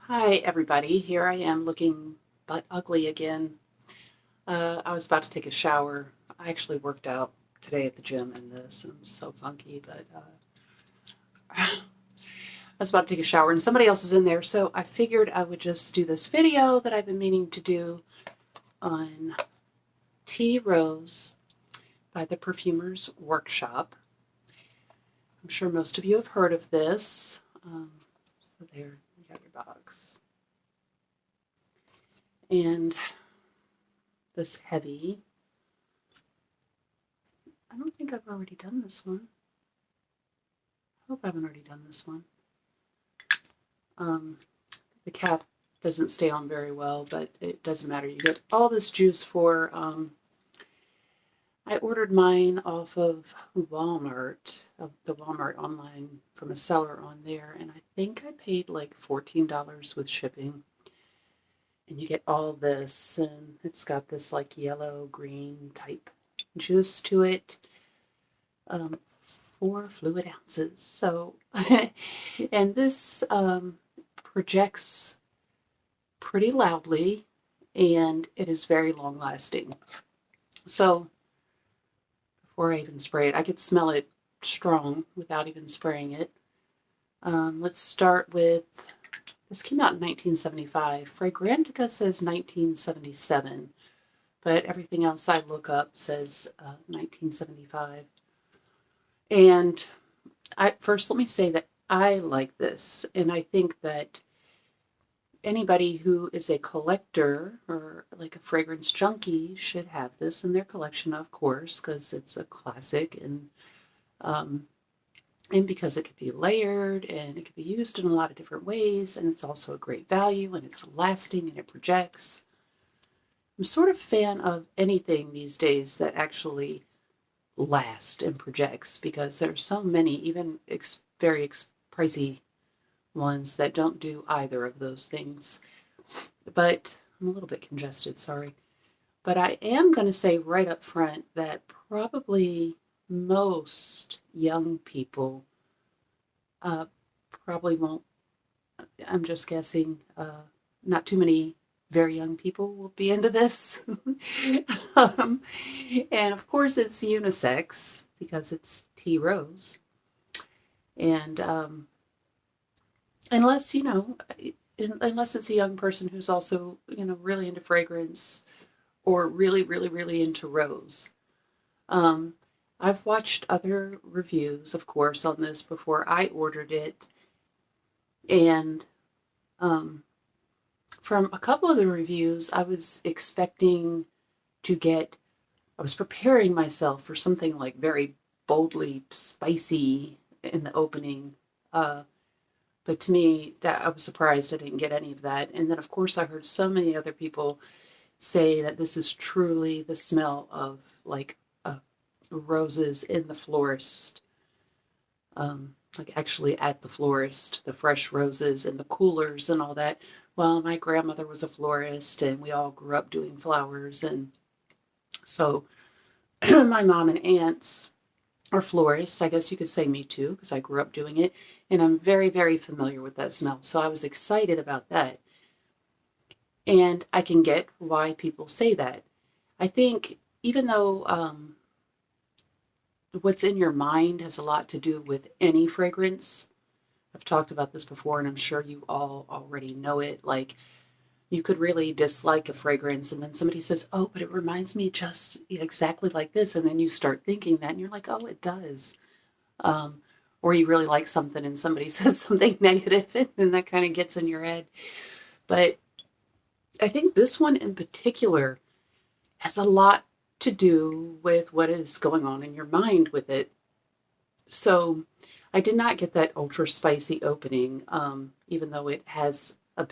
Hi everybody, here I am looking butt ugly again. I was about to take a shower. I actually worked out today at the gym in this, and I'm so funky, but I was about to take a shower and somebody else is in there, so I figured I would just do this video that I've been meaning to do on Tea Rose by the Perfumer'S Workshop. I'm sure most of you have heard of this. So there, you got your box. And this heavy. I don't think I've already done this one. I hope I haven't already done this one. The cap doesn't stay on very well, but it doesn't matter. You get all this juice for, I ordered mine off of Walmart, the Walmart online, from a seller on there, and I think I paid like $14 with shipping. And you get all this, and it's got this like yellow green type juice to it. 4 fluid ounces. So, and this projects pretty loudly, and it is very long lasting. So before I even spray it, I could smell it strong without even spraying it. Let's start with, this came out in 1975. Fragrantica says 1977, but everything else I look up says 1975. And first, let me say that I like this, and I think that anybody who is a collector or like a fragrance junkie should have this in their collection, of course, because it's a classic, and because it could be layered and it could be used in a lot of different ways, and it's also a great value, and it's lasting and it projects. I'm sort of a fan of anything these days that actually last and projects, because there's so many, even very pricey ones, that don't do either of those things. But I'm a little bit congested, sorry. But I am going to say right up front that probably most young people probably won't, I'm just guessing, not too many very young people will be into this. um, and of course it's unisex because it's tea rose. And unless, unless it's a young person who's also, really into fragrance or really, really, really into rose. I've watched other reviews, of course, on this before I ordered it. And from a couple of the reviews, I was expecting to get, I was preparing myself for something like very boldly spicy in the opening. But to me, that I was surprised I didn't get any of that. And then, of course, I heard so many other people say that this is truly the smell of like roses in the florist. Like actually at the florist, the fresh roses and the coolers and all that. Well, my grandmother was a florist and we all grew up doing flowers. And so my mom and aunts are florists. I guess you could say me too, because I grew up doing it. And I'm very, very familiar with that smell. So I was excited about that. And I can get why people say that. I think even though what's in your mind has a lot to do with any fragrance. I've talked about this before, and I'm sure you all already know it. Like, you could really dislike a fragrance, and then somebody says, oh, but it reminds me just exactly like this. And then you start thinking that, and you're like, oh, it does. Or you really like something, and somebody says something negative, and then that kind of gets in your head. But I think this one in particular has a lot to do with what is going on in your mind with it. So I did not get that ultra spicy opening, even though it has a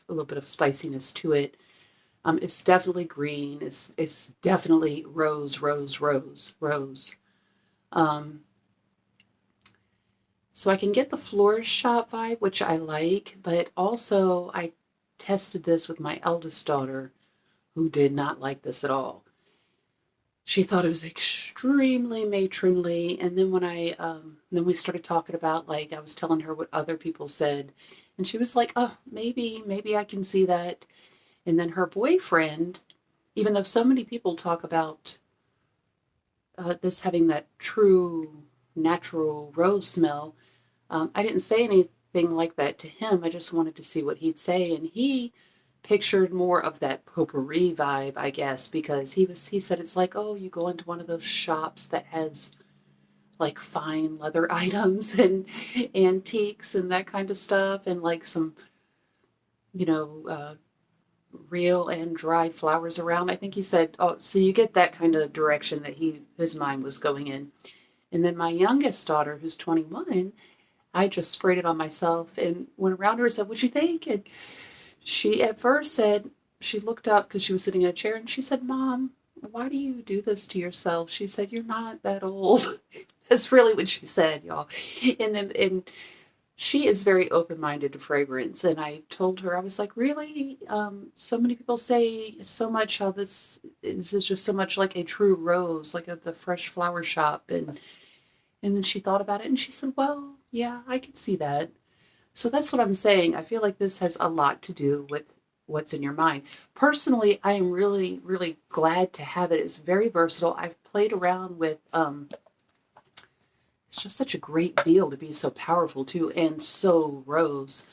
little bit of spiciness to it. It's definitely green. It's definitely rose, rose, rose, rose. So I can get the florist shop vibe, which I like, but also I tested this with my eldest daughter, who did not like this at all. She thought it was extremely matronly, and then when then we started talking about, like, I was telling her what other people said, And she was like, oh, maybe I can see that. And then her boyfriend, even though so many people talk about this having that true natural rose smell, I didn't say anything like that to him. I just wanted to see what he'd say. And he pictured more of that potpourri vibe, I guess, because he said it's like, oh, you go into one of those shops that has like fine leather items and antiques and that kind of stuff, and like some, you know, real and dried flowers around. I think he said, oh, so you get that kind of direction that his mind was going in. And then my youngest daughter, who's 21, I just sprayed it on myself and went around her and said, what'd you think? And she at first said, she looked up because she was sitting in a chair and she said, Mom, why do you do this to yourself? She said, you're not that old. That's really what she said, y'all. And she is very open-minded to fragrance. And I told her, I was like, really? So many people say so much how this is just so much like a true rose, like at the fresh flower shop. And then she thought about it and she said, well, yeah, I can see that. So that's what I'm saying. I feel like this has a lot to do with what's in your mind. Personally, I am really, really glad to have it. It's very versatile. I've played around with, it's just such a great deal to be so powerful too, and so rose.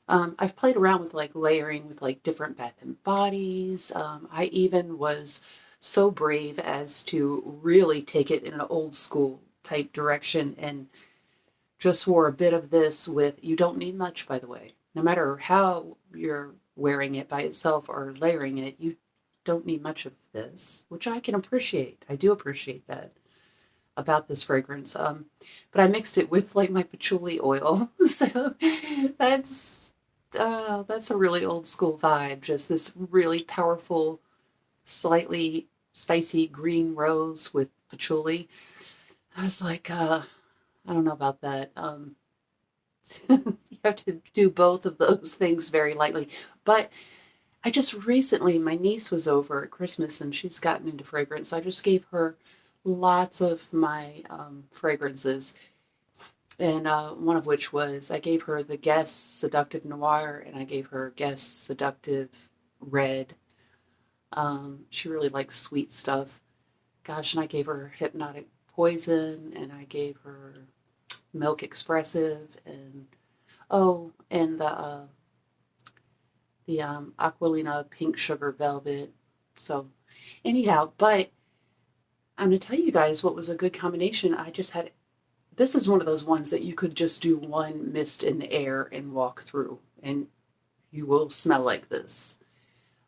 I've played around with like layering with like different Bath and Bodies. I even was so brave as to really take it in an old school type direction and just wore a bit of this with, you don't need much, by the way. No matter how you're wearing it by itself or layering it, you don't need much of this, which I can appreciate. I do appreciate that about this fragrance. But I mixed it with like my patchouli oil. So that's that's a really old school vibe. Just this really powerful, slightly spicy green rose with patchouli. I was like, I don't know about that. You have to do both of those things very lightly. But I just recently, my niece was over at Christmas and she's gotten into fragrance. I just gave her lots of my fragrances. And one of which was, I gave her the Guess Seductive Noir and I gave her Guess Seductive Red. She really likes sweet stuff. Gosh, and I gave her Hypnotic Poison and I gave her Milk Expressive and the Aquilina Pink Sugar Velvet. So anyhow, but I'm going to tell you guys what was a good combination. I just had, this is one of those ones that you could just do one mist in the air and walk through and you will smell like this.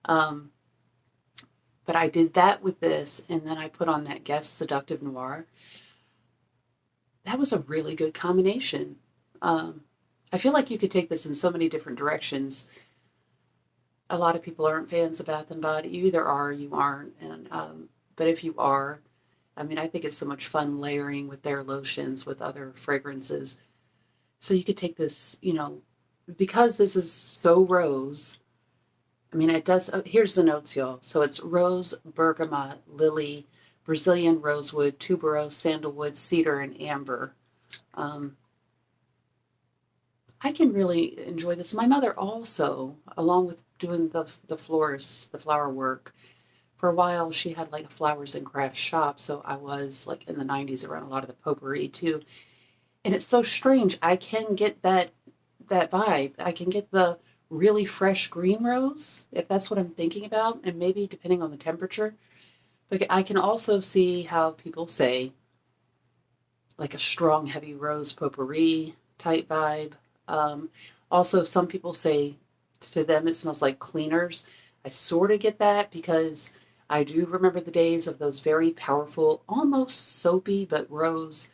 But I did that with this and then I put on that Guess Seductive Noir. That was a really good combination. I feel like you could take this in so many different directions. A lot of people aren't fans of Bath and Body. You either are or you aren't. And but if you are, I mean, I think it's so much fun layering with their lotions with other fragrances. So you could take this, you know, because this is so rose. I mean, it does. Here's the notes, y'all. So it's rose, bergamot, lily, Brazilian rosewood, tuberose, sandalwood, cedar, and amber. I can really enjoy this. My mother also, along with doing the flower work, for a while she had like a flowers and craft shop. So I was like in the 90s around a lot of the potpourri too. And it's so strange. I can get that vibe. I can get the really fresh green rose, if that's what I'm thinking about, and maybe depending on the temperature. But I can also see how people say like a strong, heavy rose potpourri type vibe. Also, some people say to them it smells like cleaners. I sort of get that because I do remember the days of those very powerful, almost soapy, but rose,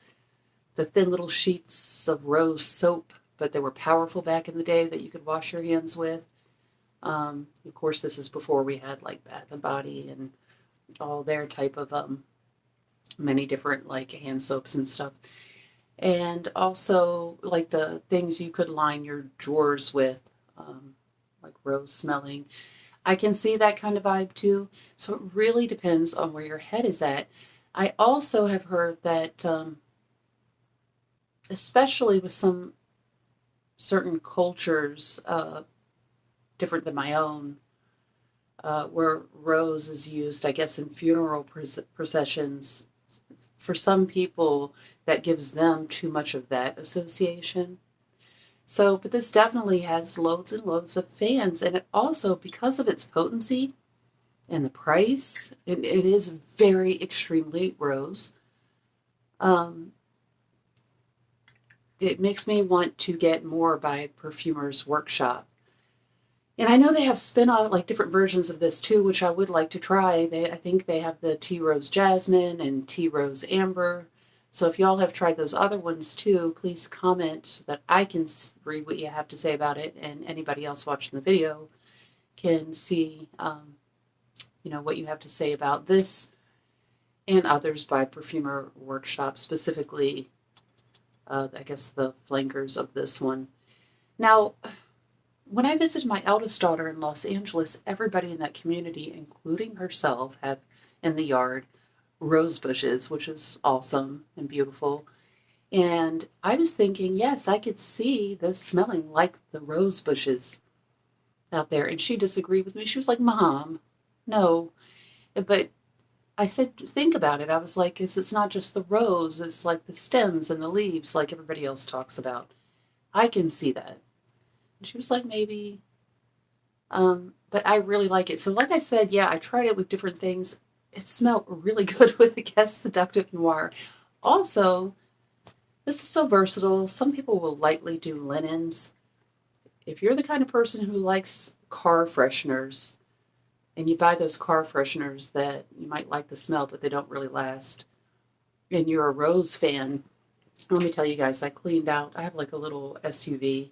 the thin little sheets of rose soap, but they were powerful back in the day that you could wash your hands with. Of course, this is before we had like Bath and Body and all their type of many different like hand soaps and stuff. And also like the things you could line your drawers with, like rose smelling. I can see that kind of vibe too. So it really depends on where your head is at. I also have heard that, especially with some certain cultures, different than my own, where rose is used, I guess, in funeral processions. For some people, that gives them too much of that association. So, but this definitely has loads and loads of fans, and it also, because of its potency and the price, it is very extremely rose. It makes me want to get more by Perfumer's Workshop. And I know they have spin-off, like different versions of this too, which I would like to try. I think they have the Tea Rose Jasmine and Tea Rose Amber. So if y'all have tried those other ones too, please comment so that I can read what you have to say about it, and anybody else watching the video can see, what you have to say about this and others by Perfumer Workshop, specifically, I guess, the flankers of this one. Now, when I visited my eldest daughter in Los Angeles, everybody in that community, including herself, have in the yard rose bushes, which is awesome and beautiful. And I was thinking, yes, I could see this smelling like the rose bushes out there. And she disagreed with me. She was like, Mom, no. But I said, think about it. I was like, it's not just the rose, it's like the stems and the leaves, like everybody else talks about. I can see that. And she was like, maybe. But I really like it. So like I said, yeah, I tried it with different things. It smelled really good with the Guest Seductive Noir. Also, this is so versatile. Some people will lightly do linens. If you're the kind of person who likes car fresheners, and you buy those car fresheners that you might like the smell, but they don't really last, and you're a rose fan, let me tell you guys, I cleaned out, I have like a little SUV,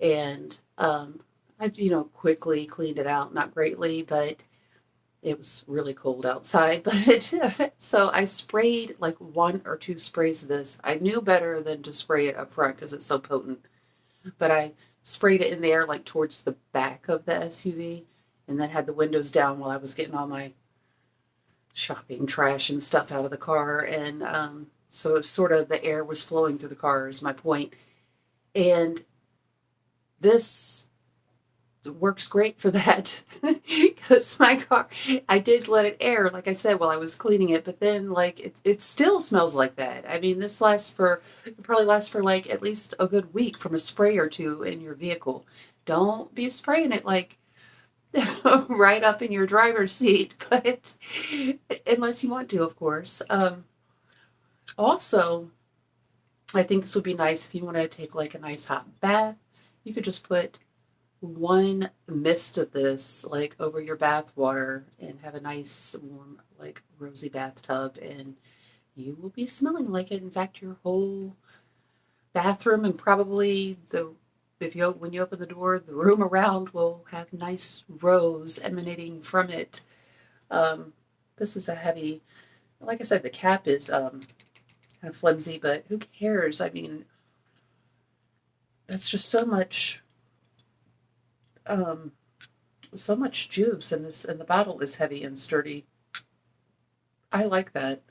and I, quickly cleaned it out, not greatly, but it was really cold outside. But so I sprayed like 1 or 2 sprays of this. I knew better than to spray it up front because it's so potent, but I sprayed it in the air like towards the back of the SUV, and then had the windows down while I was getting all my shopping trash and stuff out of the car. And so it was sort of, the air was flowing through the car is my point. And this works great for that, because my car, I did let it air, like I said, while I was cleaning it, but then like it still smells like that. I mean, this probably lasts for like at least a good week from a spray or two in your vehicle. Don't be spraying it like right up in your driver's seat, but unless you want to, of course. Also, I think this would be nice if you want to take like a nice hot bath. You could just put 1 mist of this like over your bath water and have a nice warm like rosy bathtub, and you will be smelling like it. In fact, your whole bathroom, and probably when you open the door, the room around will have nice rose emanating from it. This is a heavy, like I said, the cap is kind of flimsy, but who cares? I mean, that's just so much juice in this, and the bottle is heavy and sturdy. I like that.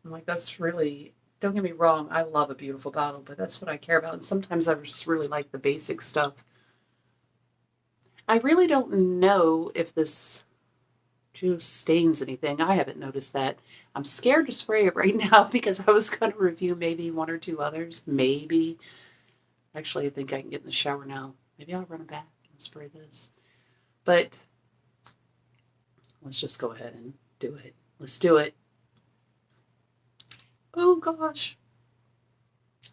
I'm like, that's really, don't get me wrong, I love a beautiful bottle, but that's what I care about. And sometimes I just really like the basic stuff. I really don't know if this juice stains anything. I haven't noticed that. I'm scared to spray it right now because I was going to review maybe 1 or 2 others. Maybe. Actually, I think I can get in the shower now. Maybe I'll run it back and spray this. But let's just go ahead and do it. Let's do it. Oh gosh.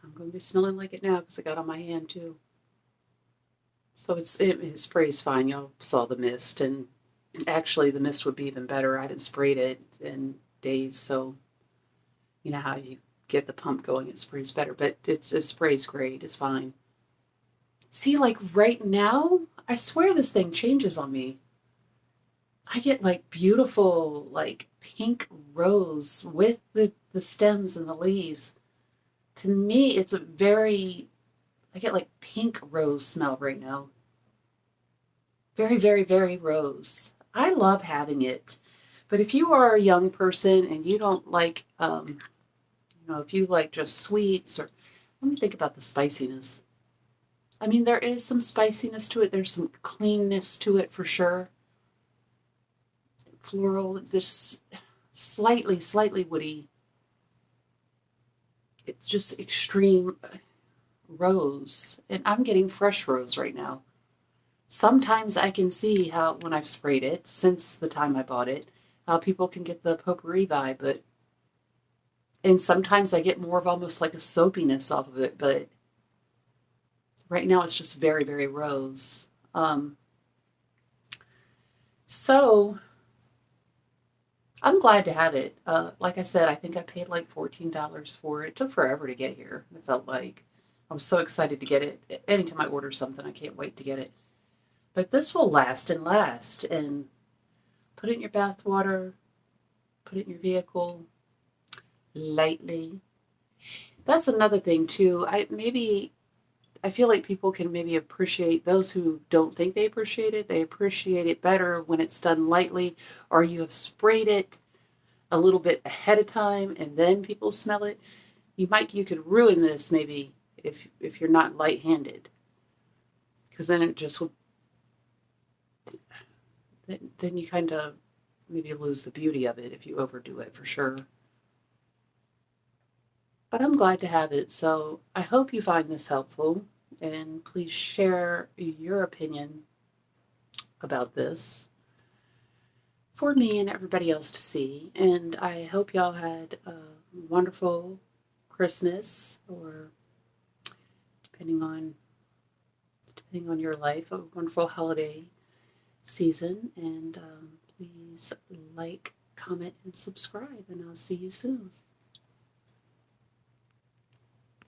I'm going to be smelling like it now because I got on my hand too. So it sprays fine. Y'all saw the mist, and actually the mist would be even better. I haven't sprayed it in days, so you know how you get the pump going, it sprays better, but it sprays great. It's fine. See, like right now, I swear this thing changes on me. I get like beautiful, like pink rose with the stems and the leaves. To me, it's I get like pink rose smell right now. Very, very, very rose. I love having it. But if you are a young person and you don't like, if you like just sweets, or let me think about the spiciness. I mean, there is some spiciness to it. There's some cleanness to it for sure. Floral, this slightly woody. It's just extreme rose. And I'm getting fresh rose right now. Sometimes I can see how, when I've sprayed it, since the time I bought it, how people can get the potpourri vibe, and sometimes I get more of almost like a soapiness off of it, but right now it's just very rose. So I'm glad to have it. Like I said, I think I paid like $14 for it. It took forever to get here. It felt like I was so excited to get it. Anytime I order something, I can't wait to get it. But this will last and last. And put it in your bath water, put it in your vehicle lightly. That's another thing too. I feel like people can maybe appreciate, those who don't think they appreciate it, they appreciate it better when it's done lightly, or you have sprayed it a little bit ahead of time and then people smell it. You could ruin this maybe if you're not light-handed, because then it just would, then you kind of maybe lose the beauty of it if you overdo it, for sure. But I'm glad to have it, so I hope you find this helpful, and please share your opinion about this for me and everybody else to see. And I hope y'all had a wonderful Christmas, or depending on your life, a wonderful holiday season. And please like, comment, and subscribe, and I'll see you soon.